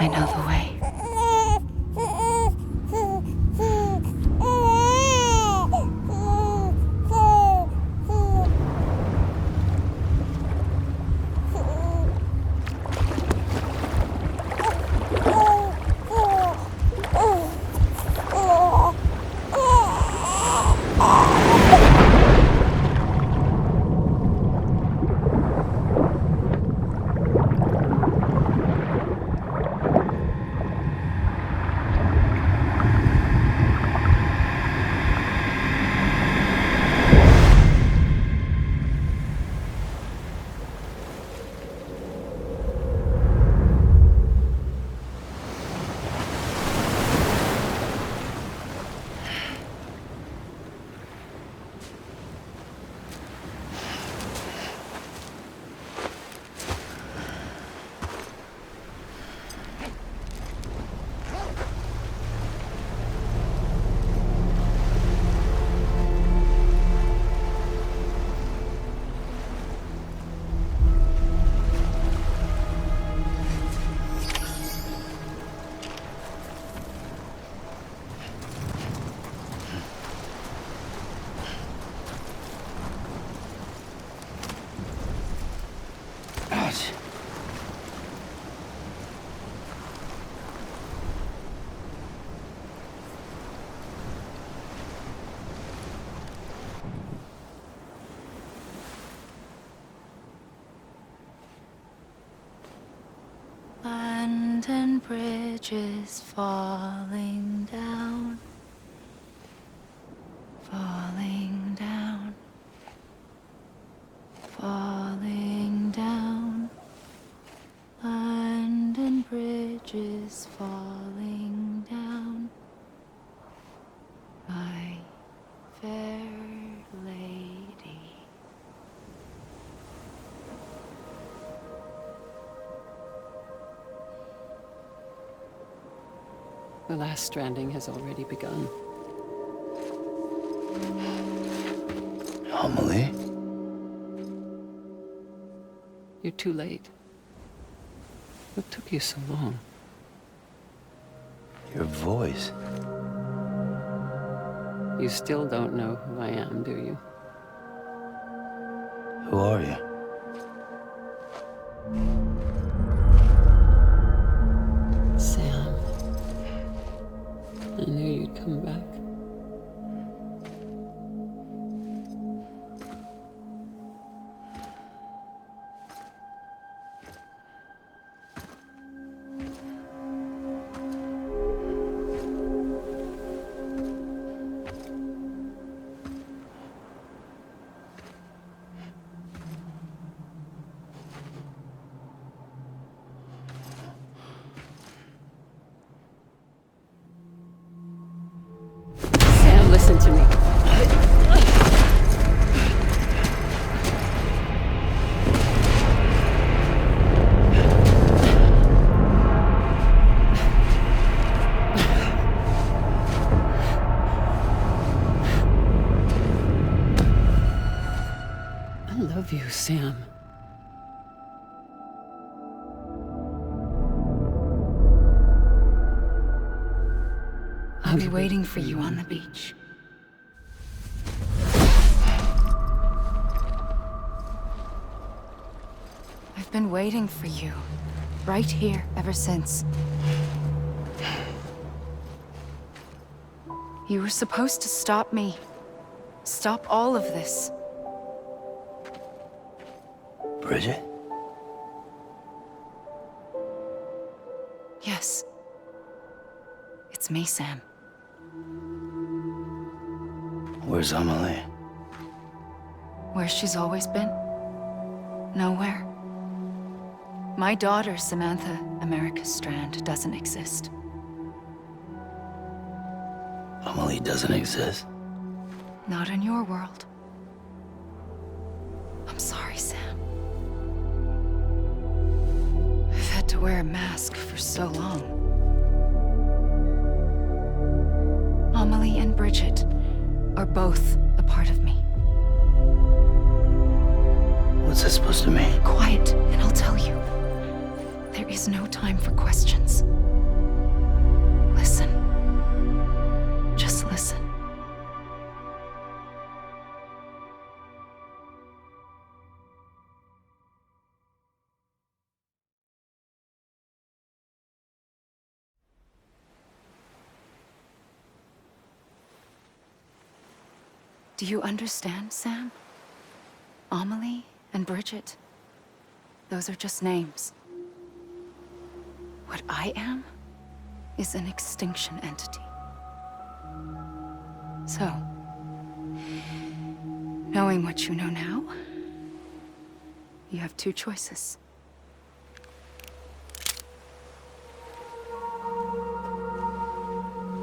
I know the way. And bridges falling down, falling down, falling down. London bridges falling down, my fair lady. The last stranding has already begun. Amelie? You're too late. What took you so long? Your voice. You still don't know who I am, do you? Who are you? Sam. I knew you'd come back. Listen to me. I love you, Sam. I'll be waiting for you on the beach. I've been waiting for you, right here, ever since. You were supposed to stop me. Stop all of this. Bridget? Yes. It's me, Sam. Where's Amelie? Where she's always been. Nowhere. My daughter, Samantha America Strand, doesn't exist. Amelie doesn't exist? Not in your world. I'm sorry, Sam. I've had to wear a mask for so long. Amelie and Bridget are both a part of me. What's that supposed to mean? Quiet, and I'll tell you. There is no time for questions. Listen. Just listen. Do you understand, Sam? Amelie and Bridget, those are just names. What I am is an extinction entity. So, knowing what you know now, you have two choices.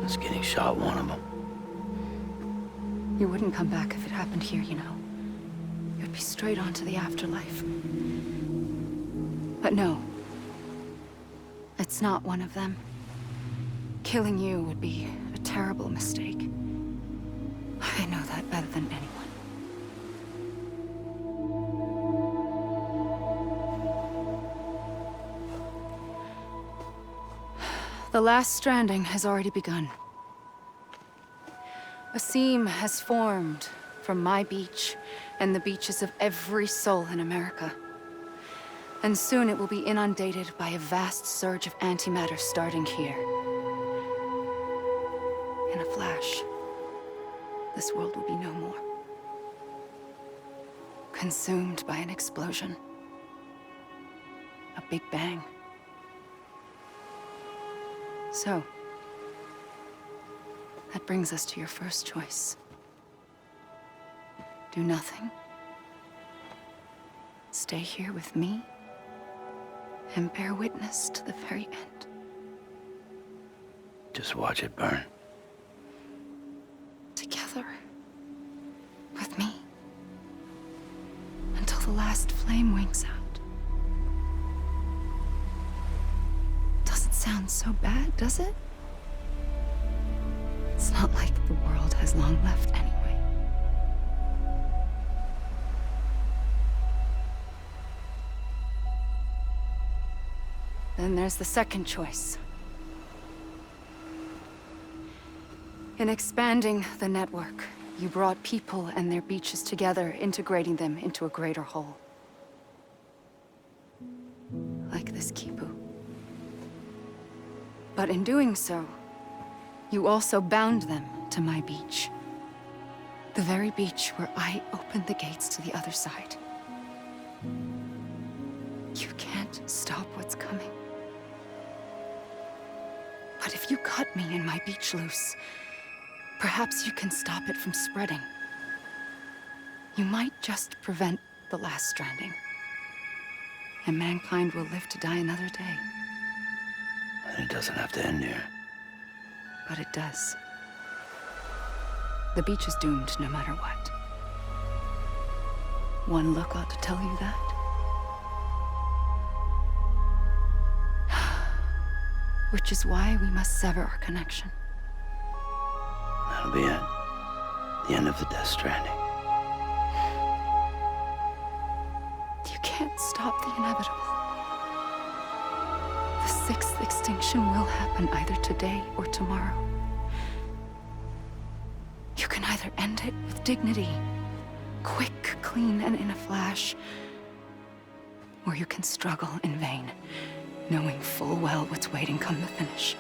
Is getting shot one of them? You wouldn't come back if it happened here, you know. You'd be straight on to the afterlife. But no. It's not one of them. Killing you would be a terrible mistake. I know that better than anyone. The last stranding has already begun. A seam has formed from my beach and the beaches of every soul in America. And soon it will be inundated by a vast surge of antimatter starting here. In a flash, this world will be no more. Consumed by an explosion. A big bang. So, that brings us to your first choice. Do nothing. Stay here with me. And bear witness to the very end. Just watch it burn. Together. With me. Until the last flame winks out. Doesn't sound so bad, does it? It's not like the world has long left anyway. Then there's the second choice. In expanding the network, you brought people and their beaches together, integrating them into a greater whole. Like this Kipu. But in doing so, you also bound them to my beach. The very beach where I opened the gates to the other side. You can't stop what's coming. But if you cut me and my beach loose, perhaps you can stop it from spreading. You might just prevent the last stranding. And mankind will live to die another day. And it doesn't have to end here. But it does. The beach is doomed no matter what. One look ought to tell you that. Which is why we must sever our connection. That'll be it. The end of the Death Stranding. You can't stop the inevitable. The sixth extinction will happen either today or tomorrow. You can either end it with dignity, quick, clean, and in a flash, or you can struggle in vain, knowing full well what's waiting come the finish.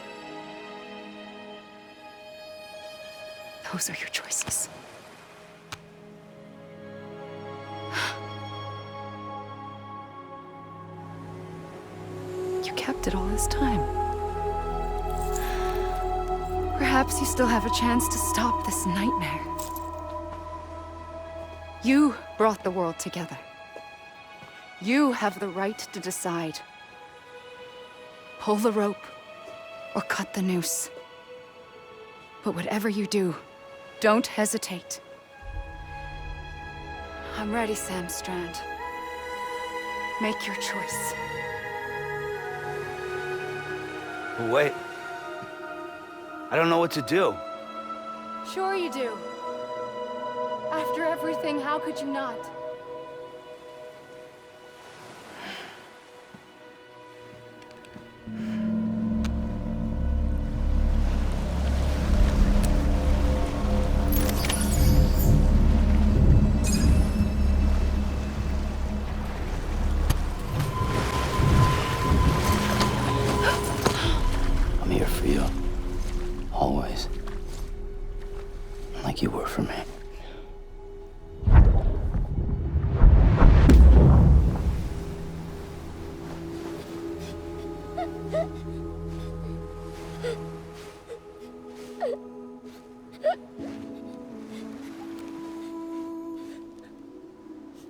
Those are your choices. You kept it all this time. Perhaps you still have a chance to stop this nightmare. You brought the world together. You have the right to decide. Pull the rope or cut the noose. But whatever you do, don't hesitate. I'm ready, Sam Strand. Make your choice. Wait. I don't know what to do. Sure you do. After everything, how could you not?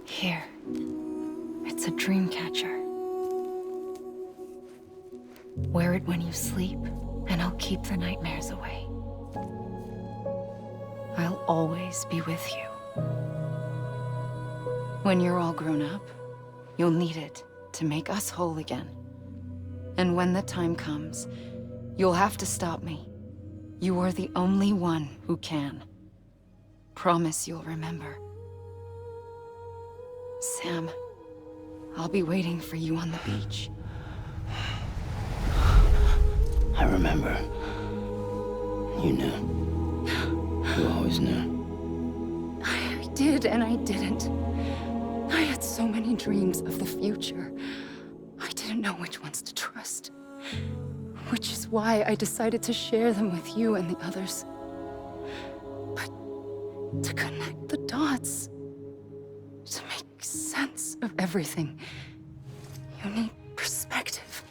Here. It's a dream catcher. Wear it when you sleep, and I'll keep the nightmares away. I'll always be with you. When you're all grown up, you'll need it to make us whole again. And when the time comes, you'll have to stop me. You are the only one who can. Promise you'll remember. Sam, I'll be waiting for you on the beach. I remember. You knew. You always knew. I did and I didn't. I had so many dreams of the future. I didn't know which ones to trust. Which is why I decided to share them with you and the others. But to connect the dots, to make sense of everything, you need perspective.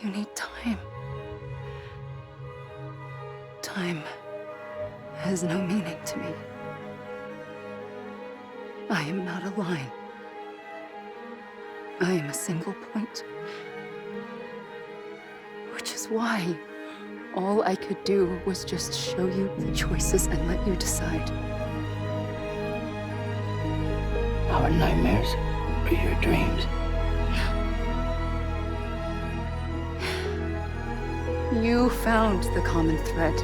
You need time. Time has no meaning to me. I am not a line. I am a single point. Which is why all I could do was just show you the choices and let you decide. Our nightmares are your dreams. You found the common thread,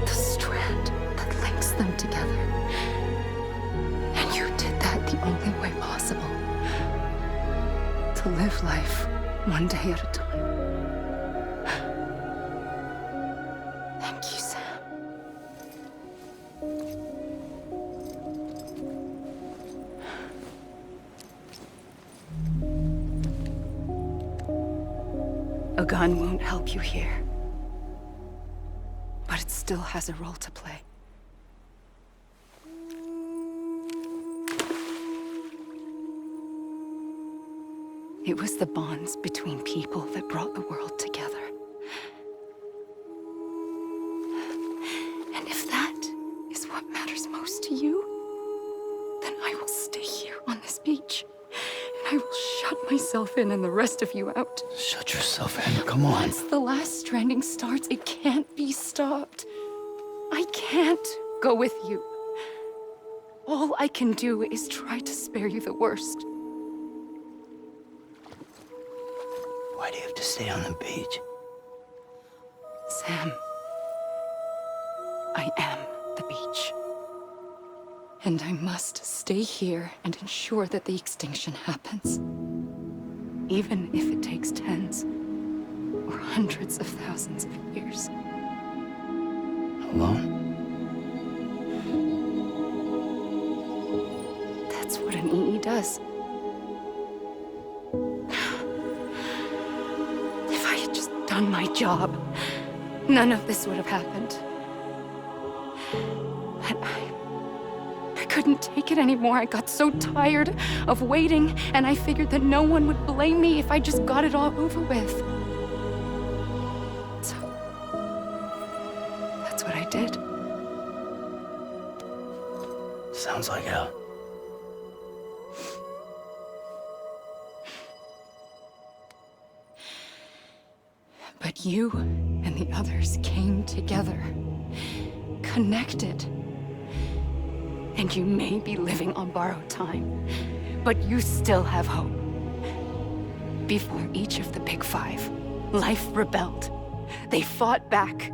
the strand that links them together. And you did that the only way possible. To live life one day at a time. Thank you, Sam. A gun won't help you here. But it still has a role to play. It was the bonds between people that brought the world together. And if that is what matters most to you, then I will stay here on this beach. And I will shut myself in and the rest of you out. Shut yourself in. Come on. Once the last stranding starts, it can't be stopped. I can't go with you. All I can do is try to spare you the worst. Why do you have to stay on the beach? Sam, I am the beach. And I must stay here and ensure that the extinction happens. Even if it takes tens or hundreds of thousands of years. Alone? That's what an EE does. If I had just done my job, none of this would have happened. But I couldn't take it anymore. I got so tired of waiting, and I figured that no one would blame me if I just got it all over with. So, that's what I did. Sounds like hell. But you and the others came together, connected. And you may be living on borrowed time, but you still have hope. Before each of the Big Five, life rebelled. They fought back,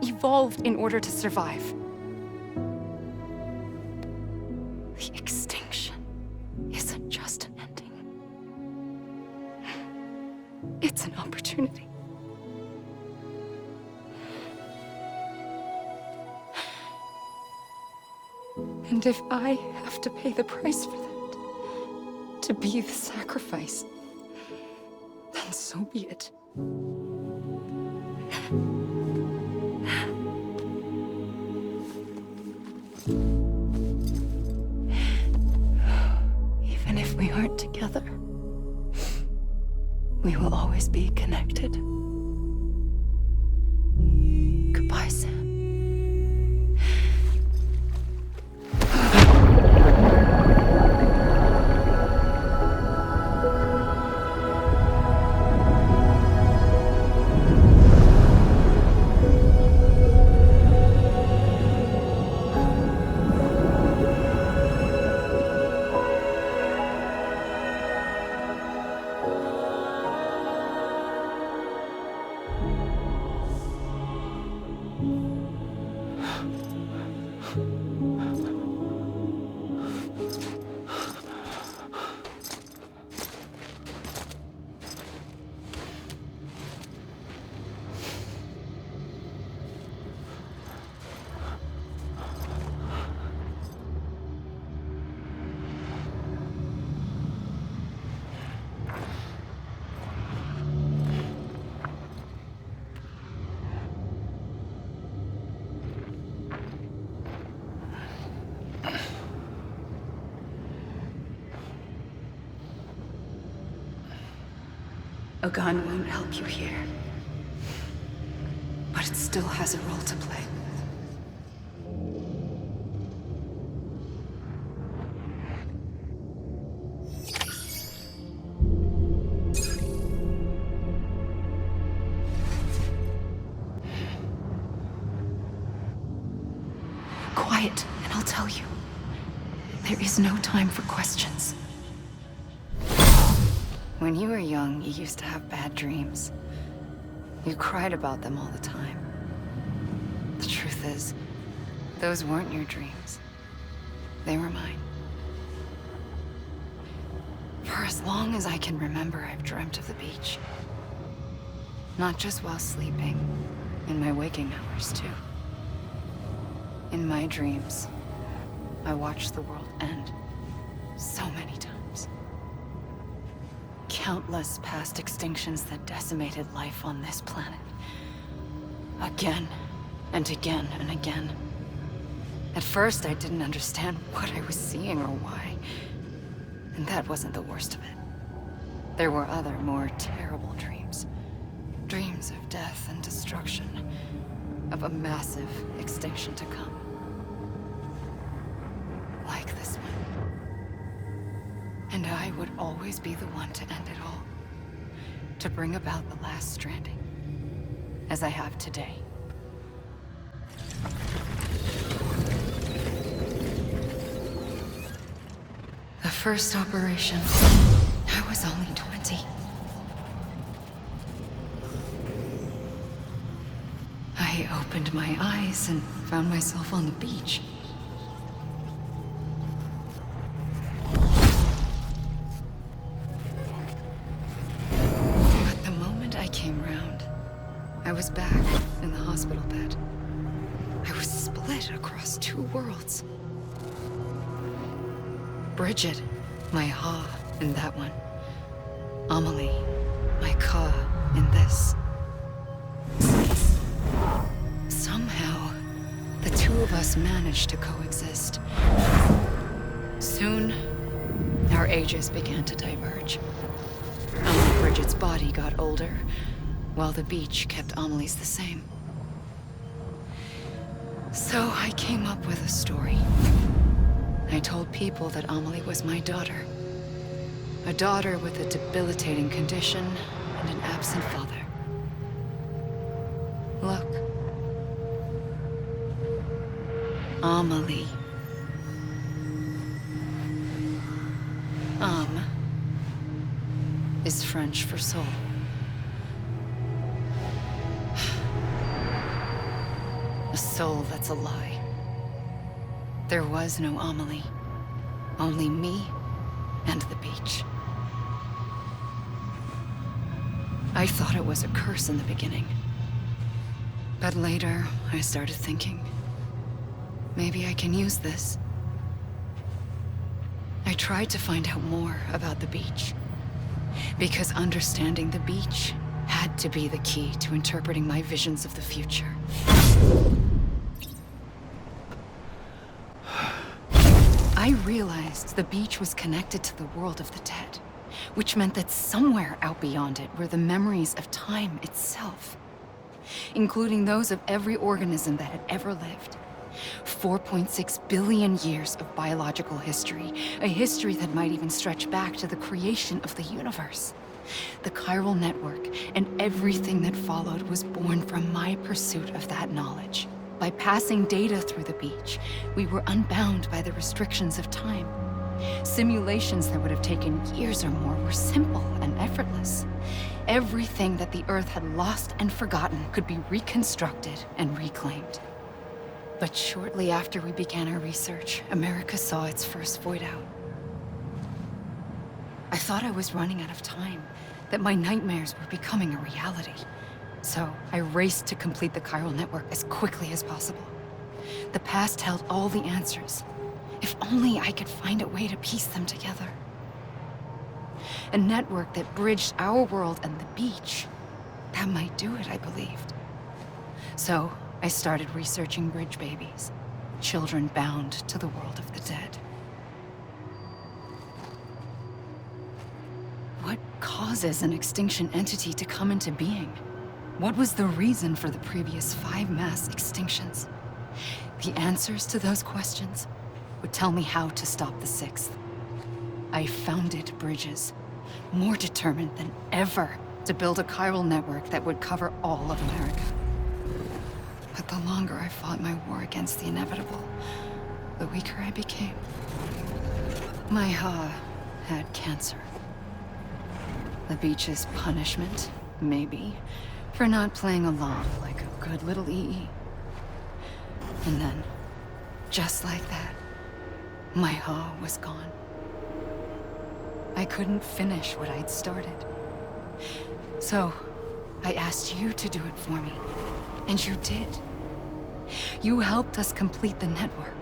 evolved in order to survive. The extinction isn't just an ending. It's an opportunity. And if I have to pay the price for that, to be the sacrifice, then so be it. Even if we aren't together, we will always always be connected. Goodbye, Sam. A gun won't help you here, but it still has a role to play. Quiet, and I'll tell you. There is no time for questions. When you were young, you used to have bad dreams. You cried about them all the time. The truth is, those weren't your dreams. They were mine. For as long as I can remember, I've dreamt of the beach. Not just while sleeping, in my waking hours too. In my dreams, I watched the world end so many times. Countless past extinctions that decimated life on this planet. Again, and again, and again. At first, I didn't understand what I was seeing or why. And that wasn't the worst of it. There were other, more terrible dreams. Dreams of death and destruction. Of a massive extinction to come. Like this one. And I would always be the one to end it all. To bring about the last stranding. As I have today. The first operation, I was only 20. I opened my eyes and found myself on the beach. But the moment I came round, I was back in the hospital bed. I was split across two worlds. Bridget, my Ha in that one. Amelie, my Ka in this. Somehow, the two of us managed to coexist. Soon, our ages began to diverge. Bridget's body got older, while the beach kept Amelie's the same. So I came up with a story. I told people that Amelie was my daughter. A daughter with a debilitating condition and an absent father. Look. Amelie. Âme is French for soul. A soul that's a lie. There was no Amelie. Only me and the beach. I thought it was a curse in the beginning. But later, I started thinking, maybe I can use this. I tried to find out more about the beach. Because understanding the beach had to be the key to interpreting my visions of the future. I realized the beach was connected to the world of the dead. which meant that somewhere out beyond it were the memories of time itself, including those of every organism that had ever lived. 4.6 billion years of biological history, a history that might even stretch back to the creation of the universe. The chiral network and everything that followed was born from my pursuit of that knowledge. By passing data through the beach, we were unbound by the restrictions of time. Simulations that would have taken years or more were simple and effortless. Everything that the Earth had lost and forgotten could be reconstructed and reclaimed. But shortly after we began our research, America saw its first void out. I thought I was running out of time, that my nightmares were becoming a reality. So I raced to complete the chiral network as quickly as possible. The past held all the answers. If only I could find a way to piece them together. A network that bridged our world and the beach. That might do it, I believed. So I started researching bridge babies, children bound to the world of the dead. What causes an extinction entity to come into being? What was the reason for the previous 5 mass extinctions? The answers to those questions would tell me how to stop the 6th. I founded bridges, more determined than ever to build a chiral network that would cover all of America. But the longer I fought my war against the inevitable, the weaker I became. My Ha had cancer. The beach's punishment, maybe, for not playing along like a good little EE. And then, just like that, my Ha was gone. I couldn't finish what I'd started. So, I asked you to do it for me, and you did. You helped us complete the network,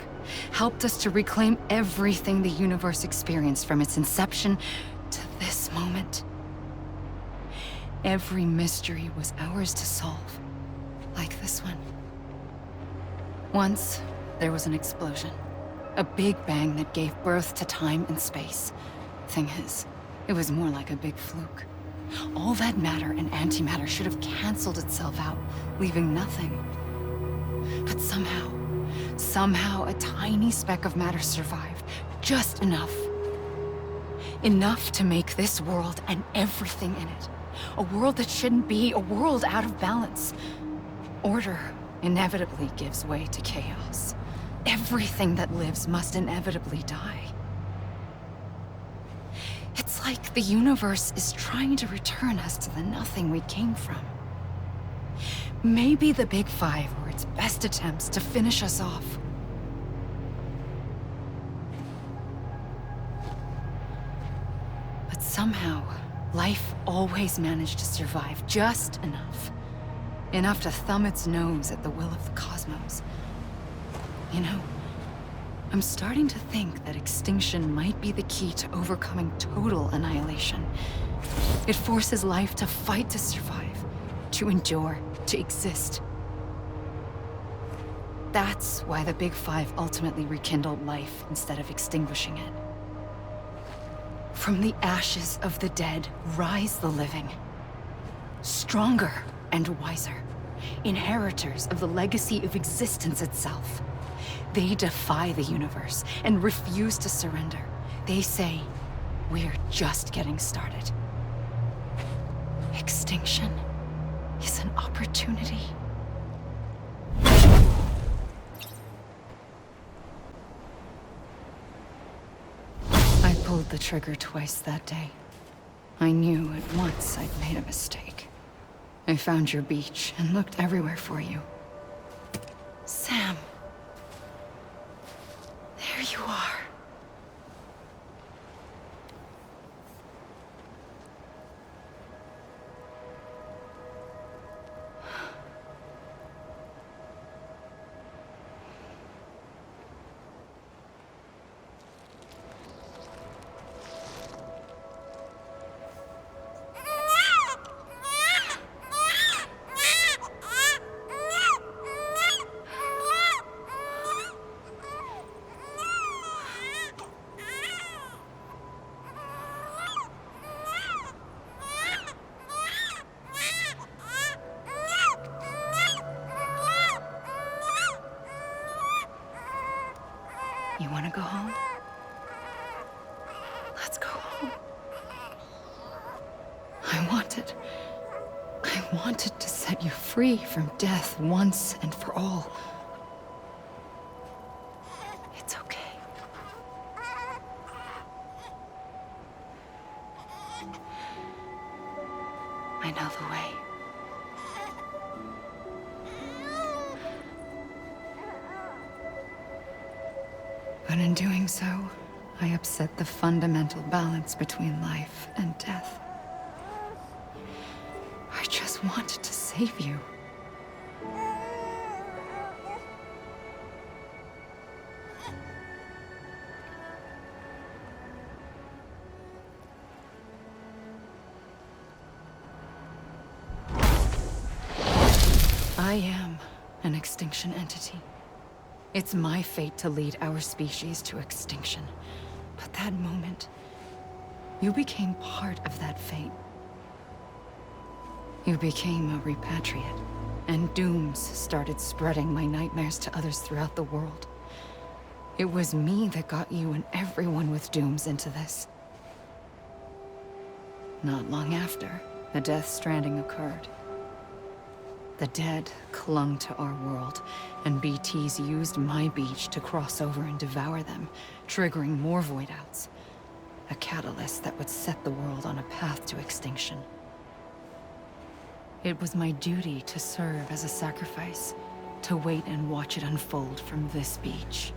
helped us to reclaim everything the universe experienced from its inception to this moment. Every mystery was ours to solve, like this one. Once, there was an explosion. A big bang that gave birth to time and space. Thing is, it was more like a big fluke. All that matter and antimatter should have canceled itself out, leaving nothing. But somehow a tiny speck of matter survived. Just enough. Enough to make this world and everything in it. A world that shouldn't be, a world out of balance. Order inevitably gives way to chaos. Everything that lives must inevitably die. It's like the universe is trying to return us to the nothing we came from. Maybe the Big Five were its best attempts to finish us off. But somehow, life always managed to survive just enough. Enough to thumb its nose at the will of the cosmos. You know, I'm starting to think that extinction might be the key to overcoming total annihilation. It forces life to fight to survive, to endure, to exist. That's why the Big Five ultimately rekindled life instead of extinguishing it. From the ashes of the dead rise the living. Stronger and wiser. Inheritors of the legacy of existence itself. They defy the universe and refuse to surrender. They say, we're just getting started. Extinction is an opportunity. I pulled the trigger twice that day. I knew at once I'd made a mistake. I found your beach and looked everywhere for you. Sam. There you are. want to go home? Let's go home. I wanted to set you free from death once and for all. It's okay. I know the way. But in doing so, I upset the fundamental balance between life and death. I just wanted to save you. I am an extinction entity. It's my fate to lead our species to extinction. But that moment, you became part of that fate. You became a repatriate, and dooms started spreading my nightmares to others throughout the world. It was me that got you and everyone with dooms into this. Not long after, the Death Stranding occurred. The dead clung to our world, and BTs used my beach to cross over and devour them, triggering more void outs. A catalyst that would set the world on a path to extinction. It was my duty to serve as a sacrifice, to wait and watch it unfold from this beach.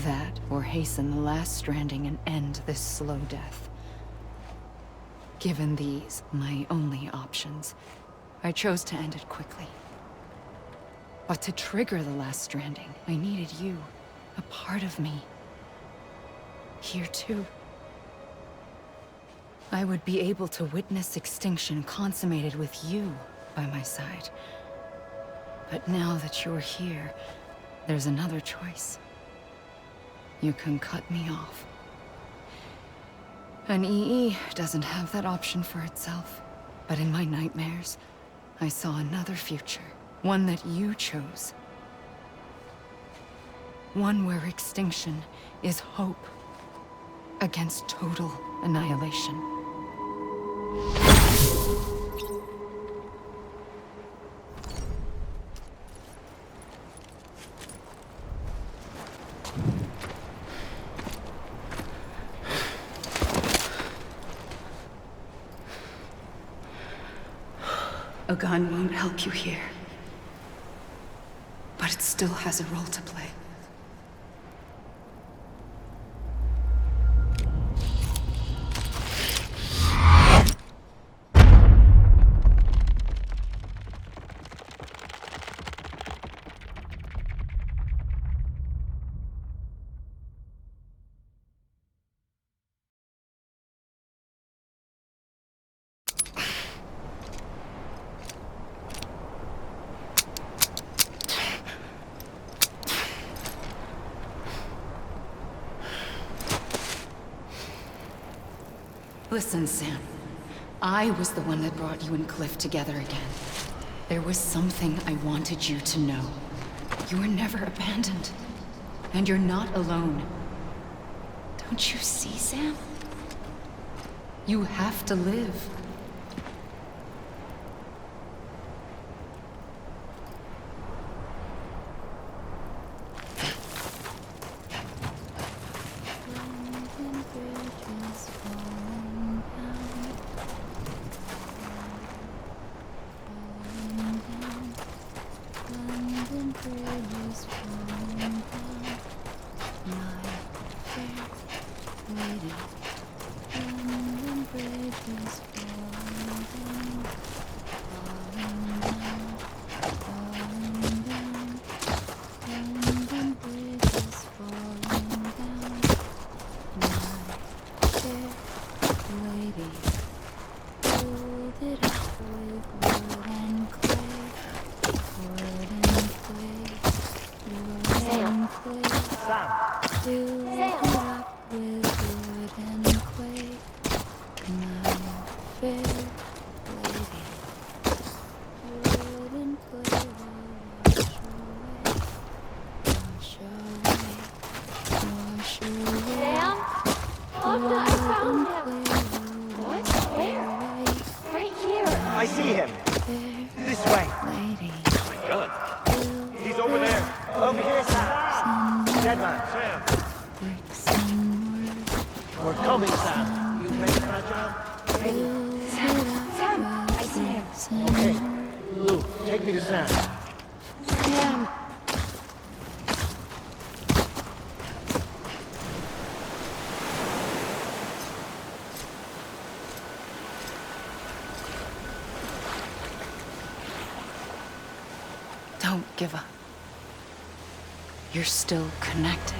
That, or hasten the last stranding and end this slow death. Given these, my only options, I chose to end it quickly. But to trigger the last stranding, I needed you, a part of me. Here too. I would be able to witness extinction consummated with you by my side. But now that you're here, there's another choice. You can cut me off. An EE doesn't have that option for itself. But in my nightmares, I saw another future. One that you chose. One where extinction is hope against total annihilation. A gun won't help you here. But it still has a role to play. Listen, Sam. I was the one that brought you and Cliff together again. There was something I wanted you to know. You were never abandoned. And you're not alone. Don't you see, Sam? You have to live. This way. lady. Gun. He's over there. Over here, Sam. Deadman. Sam. Bricks and mortar. We're coming, Sam. You ready for that job? Sam, I see him. Okay. Lou, take me to Sam. Sam. Don't give up. You're still connected.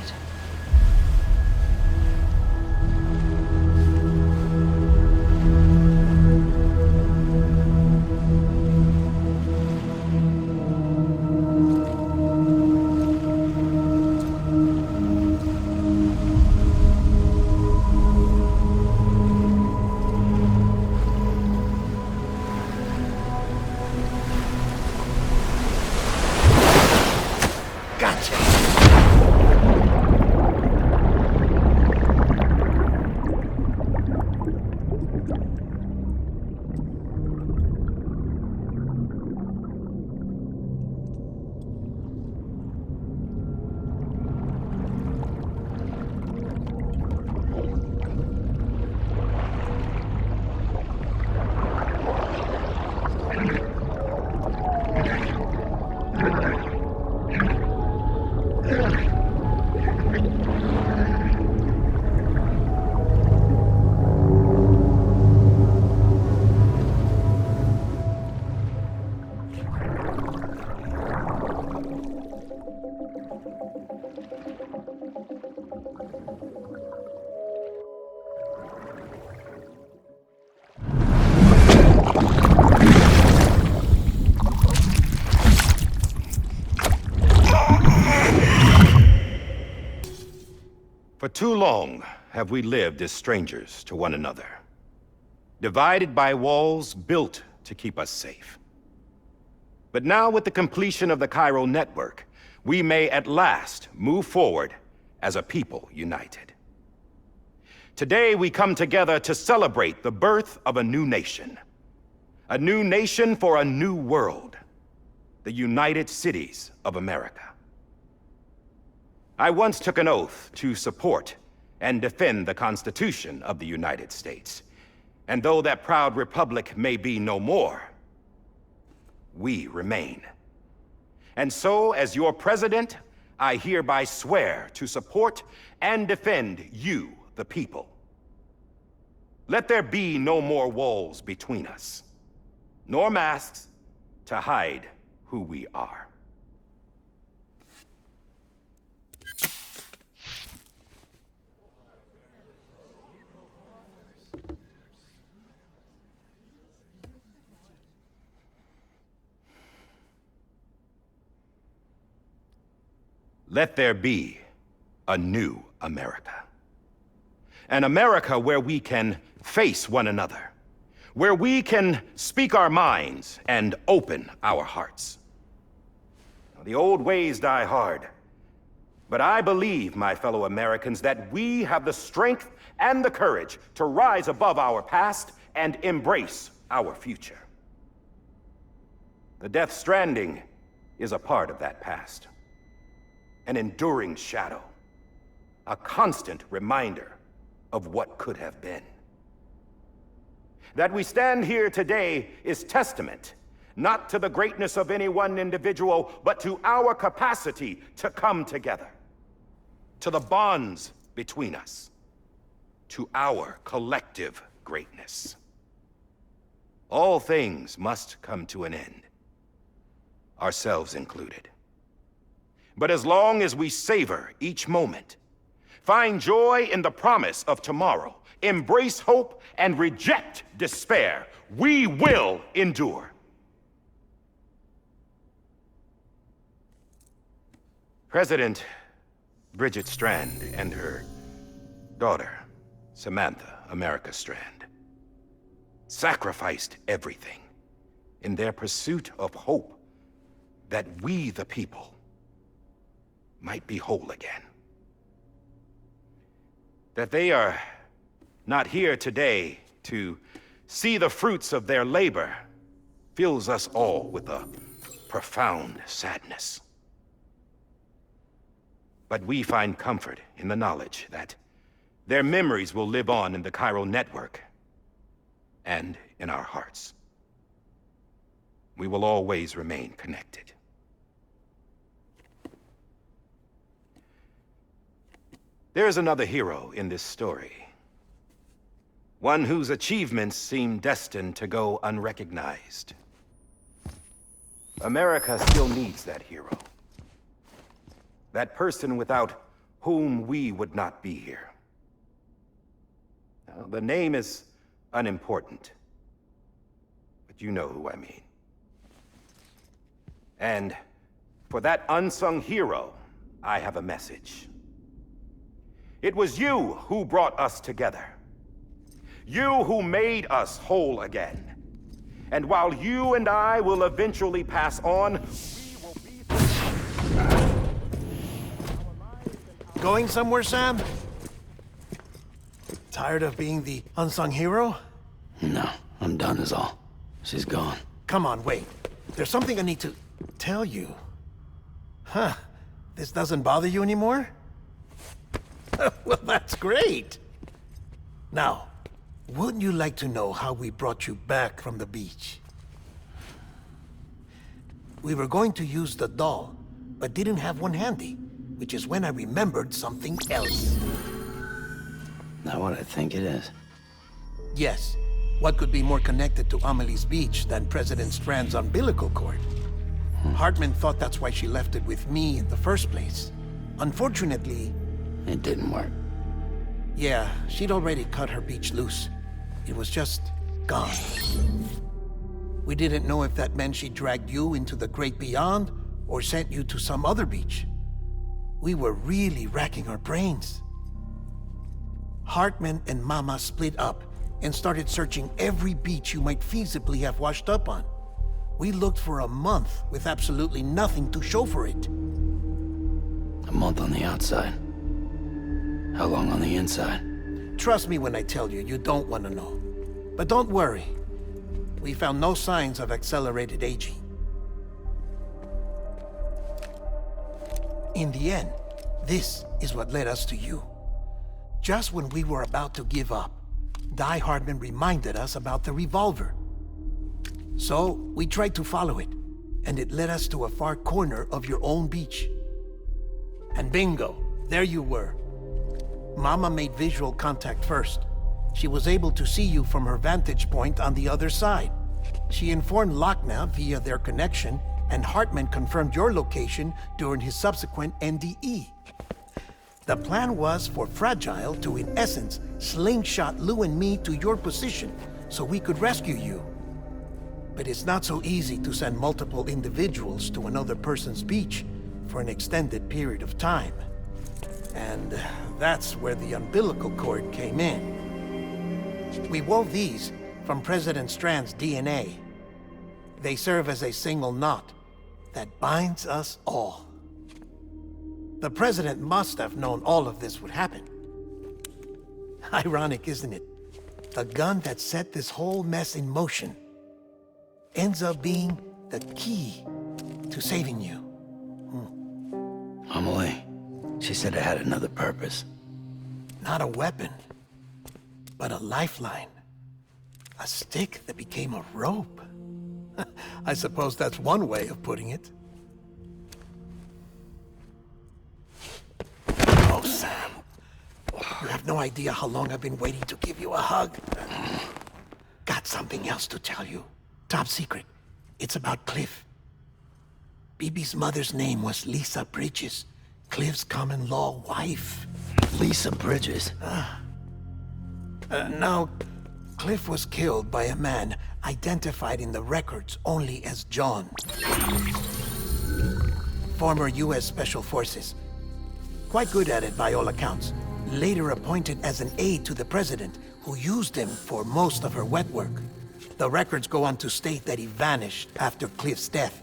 For too long have we lived as strangers to one another, divided by walls built to keep us safe. But now, with the completion of the Cairo network, we may at last move forward as a people united. Today, we come together to celebrate the birth of a new nation. A new nation for a new world. The United Cities of America. I once took an oath to support and defend the Constitution of the United States. And though that proud republic may be no more, we remain. And so, as your president, I hereby swear to support and defend you, the people. Let there be no more walls between us, nor masks to hide who we are. Let there be a new America. An America where we can face one another, where we can speak our minds and open our hearts. The old ways die hard, but I believe, my fellow Americans, that we have the strength and the courage to rise above our past and embrace our future. The Death Stranding is a part of that past. An enduring shadow, a constant reminder of what could have been. That we stand here today is testament, not to the greatness of any one individual, but to our capacity to come together, to the bonds between us, to our collective greatness. All things must come to an end, ourselves included. But as long as we savor each moment, find joy in the promise of tomorrow, embrace hope, and reject despair, we will endure. President Bridget Strand and her daughter, Samantha America Strand, sacrificed everything in their pursuit of hope that we, the people, might be whole again. That they are not here today to see the fruits of their labor fills us all with a profound sadness. But we find comfort in the knowledge that their memories will live on in the chiral network and in our hearts. We will always remain connected. There is another hero in this story. One whose achievements seem destined to go unrecognized. America still needs that hero. That person without whom we would not be here. Now, the name is unimportant, but you know who I mean. And for that unsung hero, I have a message. It was you who brought us together. You who made us whole again. And while you and I will eventually pass on, we will be... Going somewhere, Sam? Tired of being the unsung hero? No, I'm done is all. She's gone. Come on, wait. There's something I need to tell you. Huh. This doesn't bother you anymore? Well, that's great. Now, wouldn't you like to know how we brought you back from the beach? We were going to use the doll, but didn't have one handy, which is when I remembered something else. Not what I think it is. Yes. What could be more connected to Amelie's beach than President Strand's umbilical cord? Hartman thought that's why she left it with me in the first place. Unfortunately... It didn't work. Yeah, she'd already cut her beach loose. It was just gone. We didn't know if that meant she dragged you into the great beyond or sent you to some other beach. We were really racking our brains. Hartman and Mama split up and started searching every beach you might feasibly have washed up on. We looked for a month with absolutely nothing to show for it. A month on the outside. How long on the inside? Trust me when I tell you, you don't want to know. But don't worry. We found no signs of accelerated aging. In the end, this is what led us to you. Just when we were about to give up, Die Hardman reminded us about the revolver. So, we tried to follow it, and it led us to a far corner of your own beach. And bingo, there you were. Mama made visual contact first. She was able to see you from her vantage point on the other side. She informed Lochna via their connection, and Hartman confirmed your location during his subsequent NDE. The plan was for Fragile to, in essence, slingshot Lou and me to your position so we could rescue you. But it's not so easy to send multiple individuals to another person's beach for an extended period of time. And that's where the umbilical cord came in. We wove these from President Strand's DNA. They serve as a single knot that binds us all. The President must have known all of this would happen. Ironic, isn't it? The gun that set this whole mess in motion ends up being the key to saving you. Amelie, she said it had another purpose. Not a weapon, but a lifeline. A stick that became a rope. I suppose that's one way of putting it. Oh, Sam. You have no idea how long I've been waiting to give you a hug. Got something else to tell you. Top secret. It's about Cliff. BB's mother's name was Lisa Bridges, Cliff's common-law wife. Lisa Bridges? Now, Cliff was killed by a man identified in the records only as John. Former U.S. Special Forces. Quite good at it by all accounts. Later appointed as an aide to the president, who used him for most of her wet work. The records go on to state that he vanished after Cliff's death.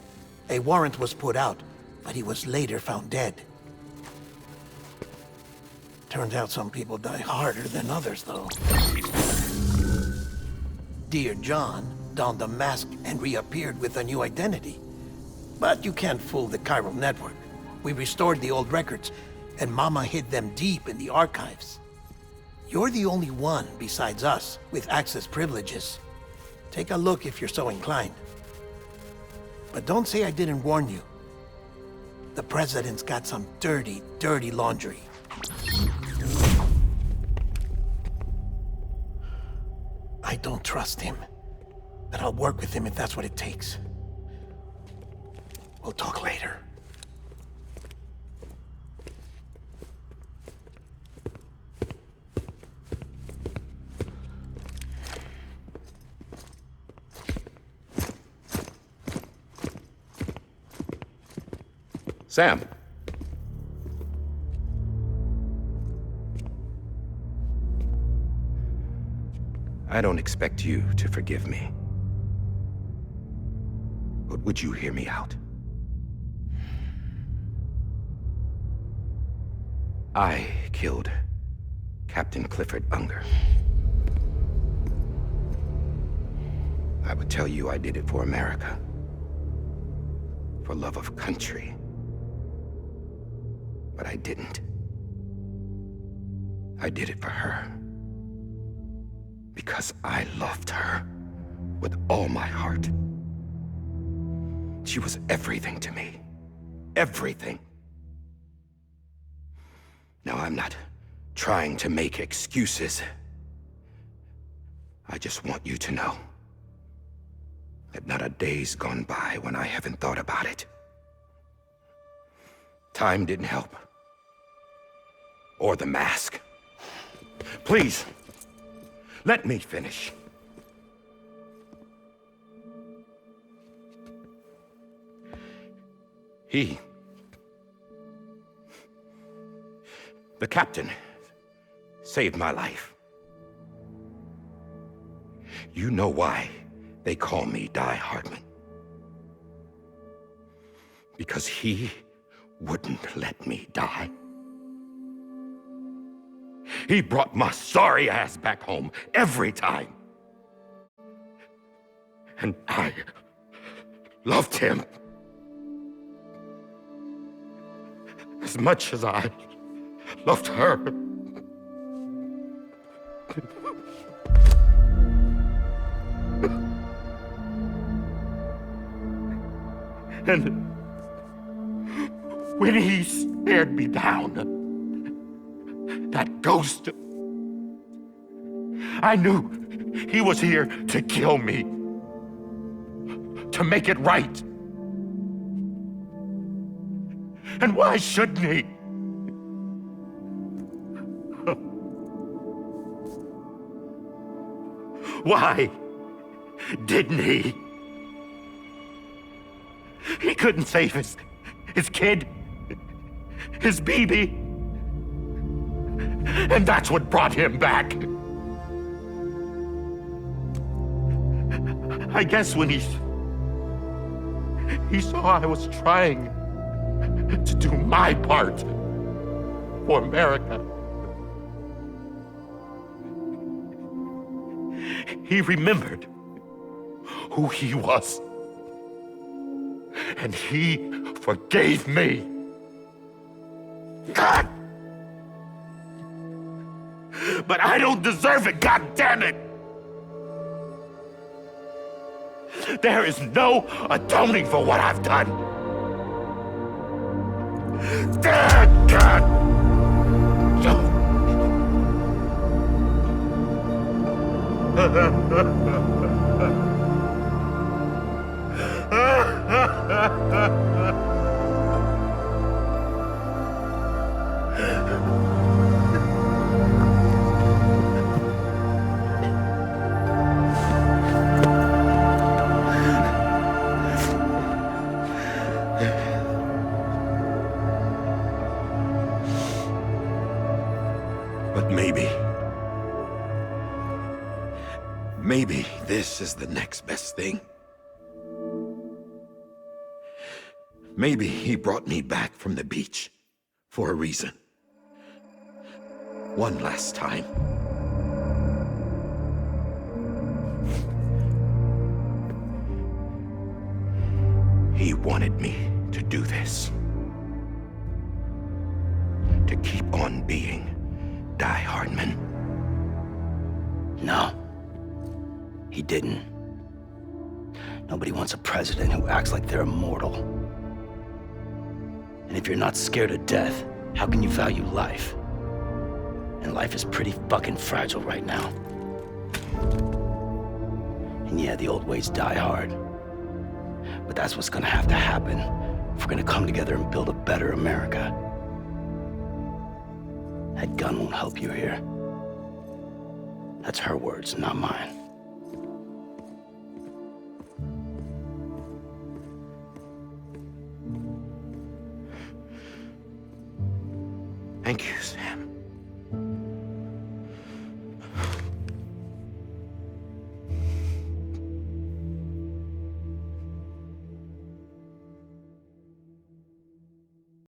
A warrant was put out, but he was later found dead. Turns out some people die harder than others, though. Dear John, donned a mask and reappeared with a new identity. But you can't fool the chiral network. We restored the old records, and Mama hid them deep in the archives. You're the only one, besides us, with access privileges. Take a look if you're so inclined. But don't say I didn't warn you. The President's got some dirty, dirty laundry. I don't trust him, but I'll work with him if that's what it takes. We'll talk later. Sam. I don't expect you to forgive me. But would you hear me out? I killed Captain Clifford Unger. I would tell you I did it for America. For love of country. But I didn't. I did it for her. Because I loved her with all my heart. She was everything to me. Everything. Now, I'm not trying to make excuses. I just want you to know that not a day's gone by when I haven't thought about it. Time didn't help. Or the mask. Please, let me finish. The captain, saved my life. You know why they call me Die Hardman. Because he wouldn't let me die. He brought my sorry ass back home every time. And I loved him as much as I loved her. And when he stared me down, that ghost, I knew he was here to kill me, to make it right. And why shouldn't he? Why didn't he? He couldn't save his kid, his baby. And that's what brought him back. I guess when he saw I was trying to do my part for America, he remembered who he was. And he forgave me. God! But I don't deserve it, God damn it! There is no atoning for what I've done. God! But maybe this is the next best thing. Maybe he brought me back from the beach for a reason. One last time. He wanted me to do this. To keep on being Die Hardman. No. He didn't. Nobody wants a president who acts like they're immortal. And if you're not scared of death, how can you value life? And life is pretty fucking fragile right now. And yeah, the old ways die hard. But that's what's gonna have to happen if we're gonna come together and build a better America. That gun won't help you here. That's her words, not mine.